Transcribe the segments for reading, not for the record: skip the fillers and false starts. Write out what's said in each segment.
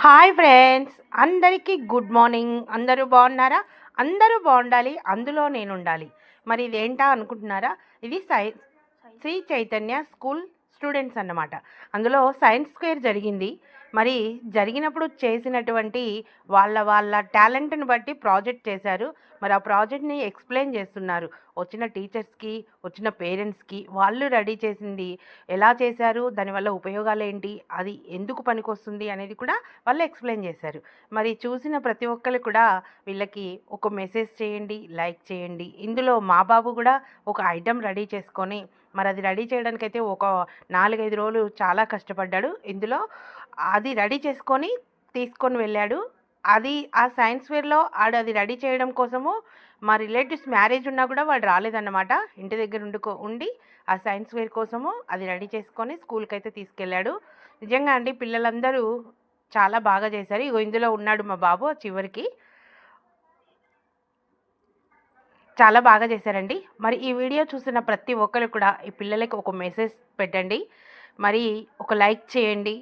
Hi friends, అందరికీ good morning. అందరూ బాగున్నారా? అందరూ బాగుండాలి, అందులో నేను ఉండాలి. మరి ఇదేంటా అనుకుంటున్నారా? ఇది శ్రీ చైతన్య స్కూల్ స్టూడెంట్స్ అన్నమాట. అందులో సైన్స్ స్క్వేర్ జరిగింది. మరి జరిగినప్పుడు చేసినటువంటి వాళ్ళ టాలెంట్ని బట్టి ప్రాజెక్ట్ చేశారు. మరి ఆ ప్రాజెక్ట్ని ఎక్స్ప్లెయిన్ చేస్తున్నారు వచ్చిన టీచర్స్కి, వచ్చిన పేరెంట్స్కి. వాళ్ళు రెడీ చేసింది ఎలా చేశారు, దానివల్ల ఉపయోగాలు ఏంటి, అది ఎందుకు పనికొస్తుంది అనేది కూడా వాళ్ళు ఎక్స్ప్లెయిన్ చేశారు. మరి చూసిన ప్రతి ఒక్కరు కూడా వీళ్ళకి ఒక మెసేజ్ చేయండి, లైక్ చేయండి. ఇందులో మా బాబు కూడా ఒక ఐటెం రెడీ చేసుకొని, మరి అది రెడీ చేయడానికైతే ఒక 4-5 రోజులు చాలా కష్టపడ్డాడు. ఇందులో అది రెడీ చేసుకొని తీసుకొని వెళ్ళాడు. అది ఆ సైన్స్ ఫేర్‌లో అది రెడీ చేయడం కోసము మా రిలేటివ్స్ మ్యారేజ్ ఉన్నా కూడా వాడు రాలేదన్నమాట. ఇంటి దగ్గర ఉండి ఆ సైన్స్ ఫేర్ కోసము అది రెడీ చేసుకొని స్కూల్‌కైతే తీసుకెళ్ళాడు. నిజంగా అండి, పిల్లలందరూ చాలా బాగా చేశారు. ఇగో ఇందులో ఉన్నాడు మా బాబు చివరికి. చాలా బాగా చేశారండి. మరి ఈ వీడియో చూసిన ప్రతి ఒక్కరు కూడా ఈ పిల్లలకి ఒక మెసేజ్ పెట్టండి. మరి ఒక లైక్ చేయండి.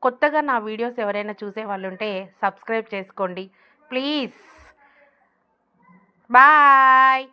కొత్తగా నా వీడియోస్ ఎవరైనా చూసేవాళ్ళుంటే సబ్స్క్రైబ్ చేసుకోండి ప్లీజ్. బాయ్.